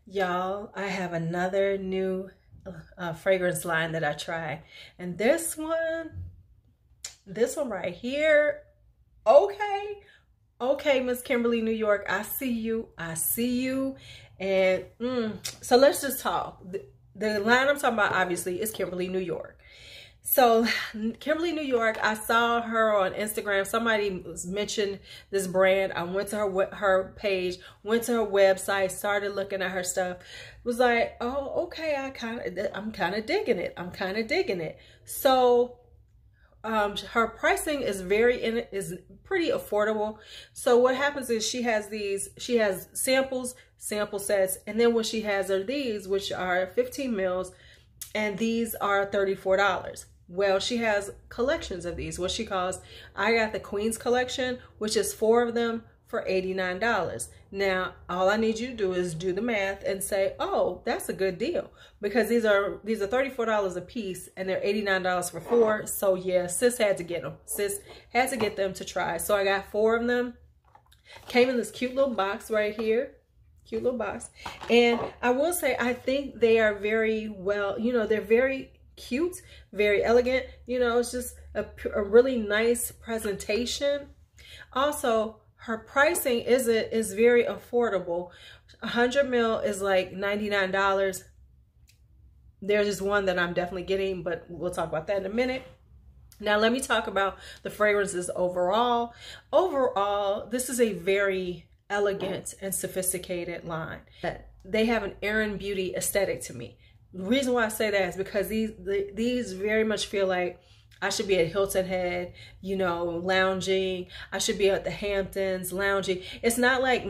Y'all, I have another new fragrance line that I try, and this one right here, okay, Miss Kimberly New York, I see you, and so let's just talk. The line I'm talking about obviously is Kimberly New York. So Kimberly New York, I saw her on Instagram. Somebody mentioned this brand. I went to her page, went to her website, started looking at her stuff. Was like, oh, okay, I'm kind of digging it. So her pricing is pretty affordable. So what happens is she has sample sets, and then what she has are these, which are 15 mils, and these are $34. Well, she has collections of these, what she calls, I got the Queen's collection, which is 4 of them for $89. Now, all I need you to do is do the math and say, oh, that's a good deal, because these are $34 a piece and they're $89 for 4. So yeah, sis had to get them. Sis had to get them to try. So I got 4 of them. Came in this cute little box right here. Cute little box. And I will say, I think they are very well, they're very cute, very elegant. It's just a really nice presentation. Also, her pricing is very affordable. 100 mil is like $99. There's just one that I'm definitely getting, but we'll talk about that in a minute. Now, let me talk about the fragrances overall. Overall, this is a very elegant and sophisticated line. They have an Erin Beauty aesthetic to me. The reason why I say that is because these very much feel like I should be at Hilton Head, lounging. I should be at the Hamptons lounging. It's not like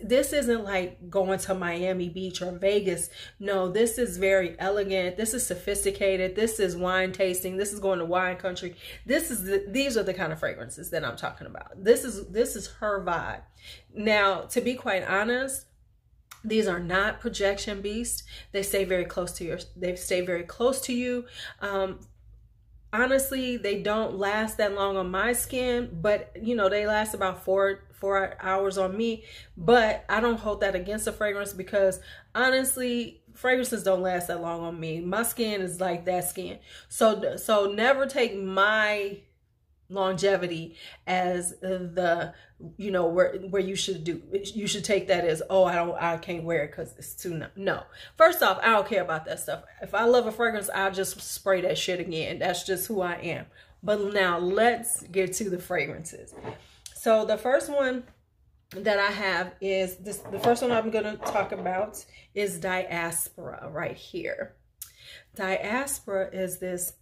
this isn't like going to Miami Beach or Vegas. No, this is very elegant. This is sophisticated. This is wine tasting. This is going to wine country. These are the kind of fragrances that I'm talking about. This is her vibe. Now, to be quite honest, these are not projection beasts. They stay very close to you. Honestly, they don't last that long on my skin, but they last about four hours on me. But I don't hold that against a fragrance, because honestly, fragrances don't last that long on me. My skin is like that skin. So never take my longevity as the where you should take that as, oh, I can't wear it because it's too no. First off, I don't care about that stuff. If I love a fragrance, I'll just spray that shit again. That's just who I am. But now let's get to the fragrances. So the first one that I have is this. The first one I'm going to talk about is Diaspora right here. Diaspora is this,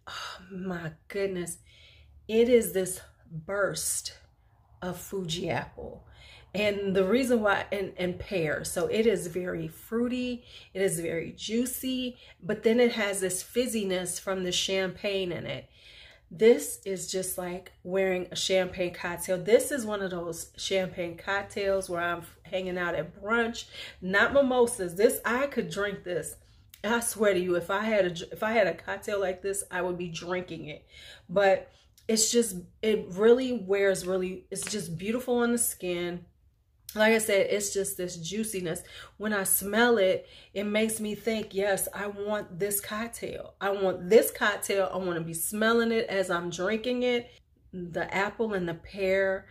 oh my goodness, it is this burst of Fuji apple. And the reason why, and pear. So it is very fruity. It is very juicy, but then it has this fizziness from the champagne in it. This is just like wearing a champagne cocktail. This is one of those champagne cocktails where I'm hanging out at brunch, not mimosas. I could drink this. I swear to you, if I had a cocktail like this, I would be drinking it. But it's just beautiful on the skin. Like I said, it's just this juiciness. When I smell it, it makes me think, yes, I want this cocktail. I want this cocktail. I want to be smelling it as I'm drinking it. The apple and the pear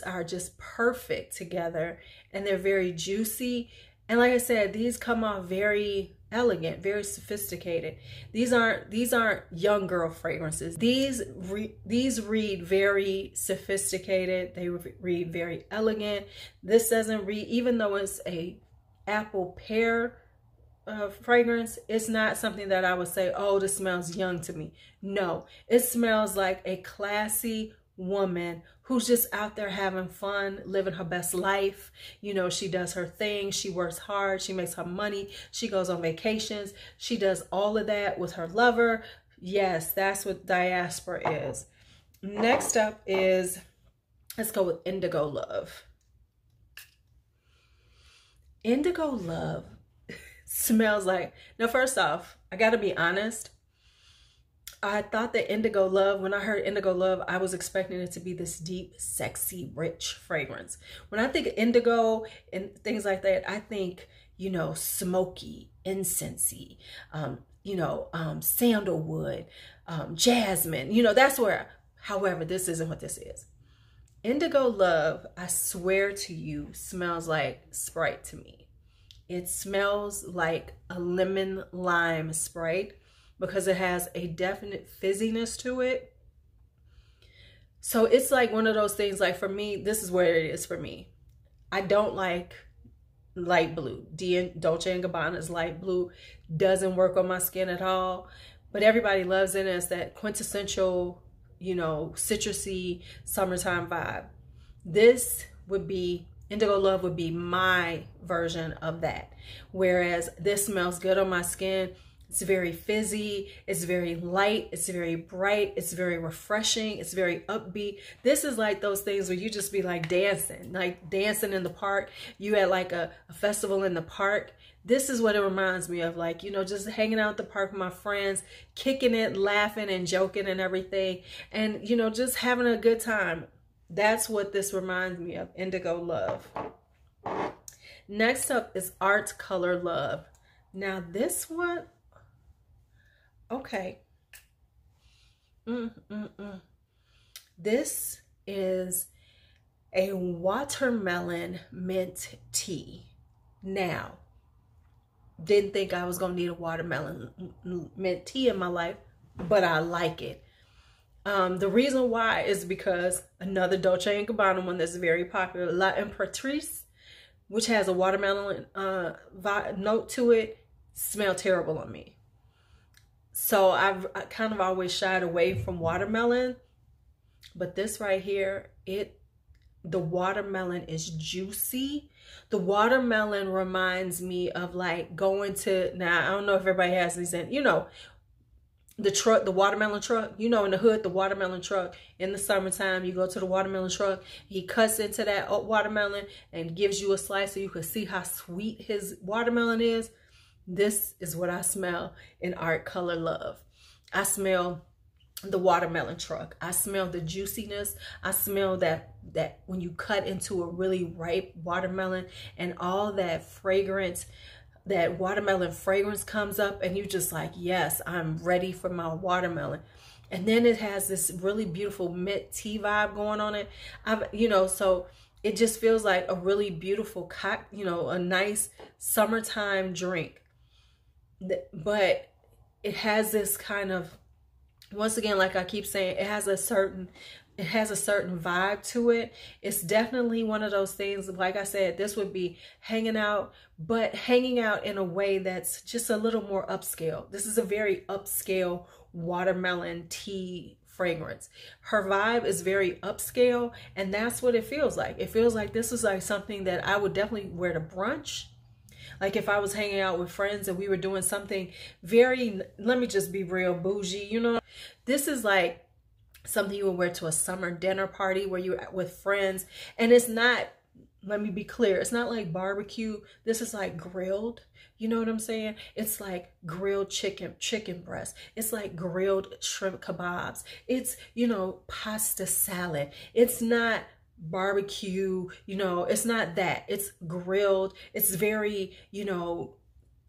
are just perfect together, and they're very juicy. And like I said, these come off very elegant, very sophisticated. These aren't young girl fragrances. These read very sophisticated. They read very elegant. This doesn't read, even though it's a apple pear fragrance, it's not something that I would say, oh, this smells young to me. No, it smells like a classy woman who's just out there having fun, living her best life. She does her thing. She works hard. She makes her money. She goes on vacations. She does all of that with her lover. Yes, that's what Diaspora is. Next up is, let's go with Indigo Love. Indigo Love smells like, now first off, I gotta be honest, I thought that Indigo Love, when I heard Indigo Love, I was expecting it to be this deep, sexy, rich fragrance. When I think of indigo and things like that, I think, you know, smoky, incensey, sandalwood, jasmine, you know, that's where, however, this isn't what this is. Indigo Love, I swear to you, smells like Sprite to me. It smells like a lemon lime Sprite because it has a definite fizziness to it. So it's like one of those things, like for me, this is where it is for me. I don't like light blue. Dolce & Gabbana's light blue doesn't work on my skin at all, but everybody loves it. It's that quintessential, you know, citrusy summertime vibe. This would be, Indigo Love would be my version of that. Whereas this smells good on my skin. It's very fizzy, it's very light, it's very bright, it's very refreshing, it's very upbeat. This is like those things where you just be like dancing in the park. You at like a festival in the park. This is what it reminds me of, like, you know, just hanging out at the park with my friends, kicking it, laughing and joking and everything. And, you know, just having a good time. That's what this reminds me of, Indigo Love. Next up is Art Color Love. Now this one, okay. This is a watermelon mint tea. Now, didn't think I was going to need a watermelon mint tea in my life, but I like it. The reason why is because another Dolce & Gabbana one that's very popular, La Imperatrice, which has a watermelon note to it, smelled terrible on me. So I kind of always shied away from watermelon, but this right here, the watermelon is juicy. The watermelon reminds me of like going to, now I don't know if everybody has these in, you know, the watermelon truck, you know, in the hood, the watermelon truck in the summertime, you go to the watermelon truck, he cuts into that watermelon and gives you a slice so you can see how sweet his watermelon is. This is what I smell in Art Color Love. I smell the watermelon truck. I smell the juiciness. I smell that when you cut into a really ripe watermelon and all that fragrance, that watermelon fragrance comes up and you just like, yes, I'm ready for my watermelon. And then it has this really beautiful mint tea vibe going on it. You know, so it just feels like a really beautiful, you know, a nice summertime drink. But it has this kind of, once again, like I keep saying, it has a certain vibe to it. It's definitely one of those things, like I said, this would be hanging out, but hanging out in a way that's just a little more upscale. This is a very upscale watermelon tea fragrance. Her vibe is very upscale, and that's what it feels like. It feels like this is like something that I would definitely wear to brunch. Like if I was hanging out with friends and we were doing something very, let me just be real, bougie, you know. This is like something you would wear to a summer dinner party where you're with friends. And it's not, let me be clear, it's not like barbecue. This is like grilled. You know what I'm saying? It's like grilled chicken breast. It's like grilled shrimp kebabs. It's, you know, pasta salad. It's not barbecue, you know, it's not that. It's grilled. It's very, you know,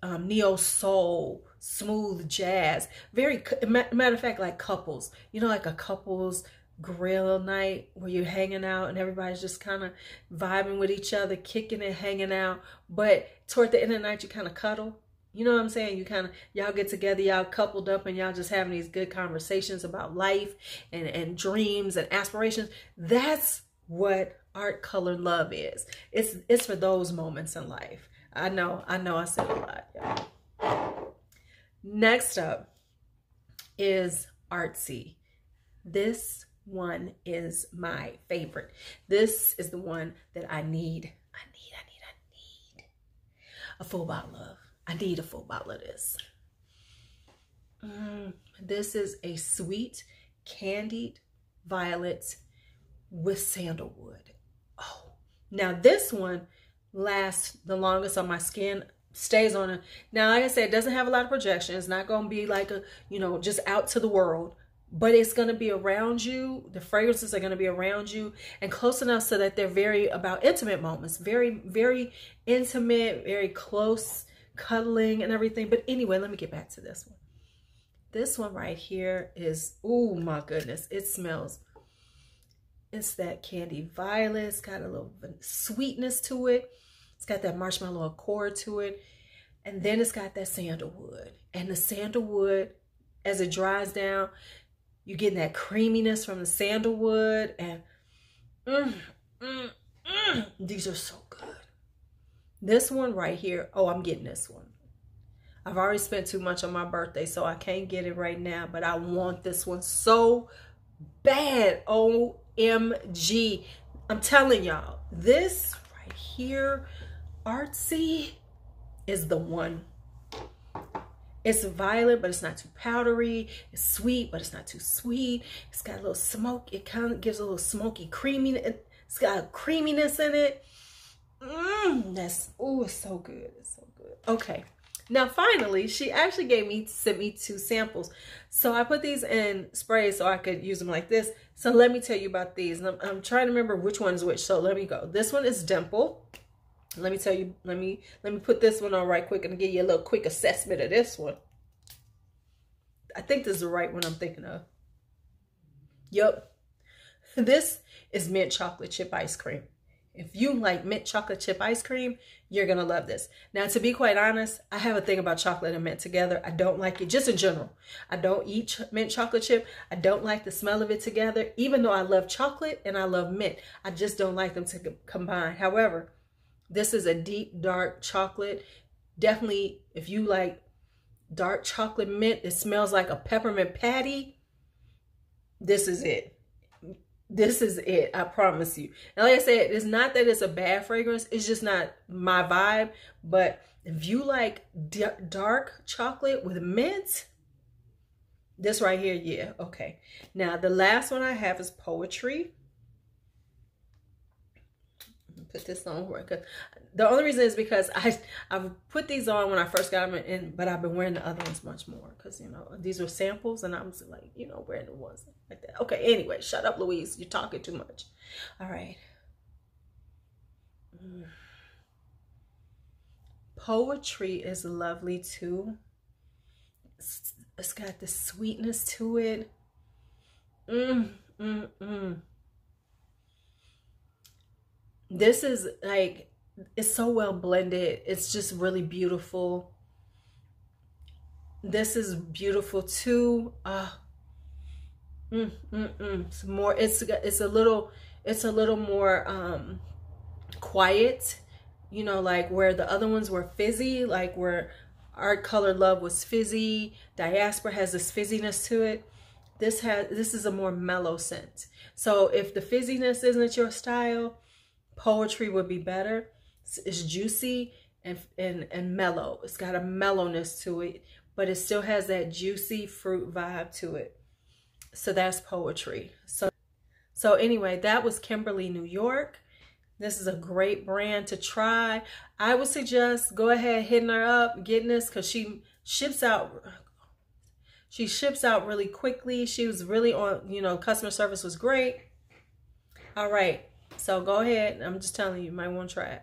neo soul, smooth jazz. Very, matter of fact, like couples, you know, like a couples grill night where you're hanging out and everybody's just kind of vibing with each other, kicking it, hanging out. But toward the end of the night, you kind of cuddle. You know what I'm saying? You kind of, y'all get together, y'all coupled up and y'all just having these good conversations about life and dreams and aspirations. That's what Art Color Love is. It's for those moments in life. I know I said a lot, y'all. Next up is Artsy. This one is my favorite. This is the one that I need a full bottle of. I need a full bottle of this. This is a sweet candied violet with sandalwood. Oh, now this one lasts the longest on my skin, stays on it. Now, like I said, it doesn't have a lot of projection. It's not going to be like a, you know, just out to the world. but it's going to be around you. The fragrances are going to be around you and close enough so that they're very about intimate moments, very, very intimate, very close cuddling and everything. But anyway, let me get back to this one. This one right here is, oh my goodness, it smells. It's that candied violet. It's got a little sweetness to it. It's got that marshmallow accord to it. And then it's got that sandalwood. And the sandalwood, as it dries down, you're getting that creaminess from the sandalwood. And these are so good. This one right here, oh, I'm getting this one. I've already spent too much on my birthday, so I can't get it right now. But I want this one so bad. OMG. I'm telling y'all, this right here, Artsy, is the one. It's violet, but it's not too powdery. It's sweet, but it's not too sweet. It's got a little smoke. It kind of gives a little smoky creaminess. It's got a creaminess in it. It's so good. It's so good. Okay. Now, finally, she actually sent me 2 samples. So I put these in spray so I could use them like this. So let me tell you about these. And I'm trying to remember which one is which. So let me go. This one is Dimple. Let me tell you, let me put this one on right quick and give you a little quick assessment of this one. I think this is the right one I'm thinking of. Yep. This is mint chocolate chip ice cream. If you like mint chocolate chip ice cream, you're going to love this. Now, to be quite honest, I have a thing about chocolate and mint together. I don't like it, just in general. I don't eat mint chocolate chip. I don't like the smell of it together, even though I love chocolate and I love mint. I just don't like them to combine. However, this is a deep, dark chocolate. Definitely, if you like dark chocolate mint, it smells like a peppermint patty. This is it. This is it. I promise you. And like I said, it's not that it's a bad fragrance. It's just not my vibe. But if you like dark chocolate with mint, this right here, yeah, okay. Now, the last one I have is Poetry. Put this on because the only reason is because I've put these on when I first got them in, but I've been wearing the other ones much more because, you know, these were samples and I'm like, you know, wearing the ones like that. Okay, anyway, shut up, Louise. You're talking too much. All right. Poetry is lovely too. It's got the sweetness to it. This is like, it's so well blended. It's just really beautiful. This is beautiful too. It's more, it's a little more quiet, you know, like where the other ones were fizzy, like where Art Colored Love was fizzy. Diaspora has this fizziness to it. This is a more mellow scent. So if the fizziness isn't your style, Poetry would be better. It's juicy and mellow. It's got a mellowness to it, but it still has that juicy fruit vibe to it. So that's Poetry. So anyway, that was Kimberly New York. This is a great brand to try. I would suggest go ahead hitting her up, getting this, because she ships out really quickly. She was really on, you know, customer service was great. All right. So go ahead. I'm just telling you, you might want to try it.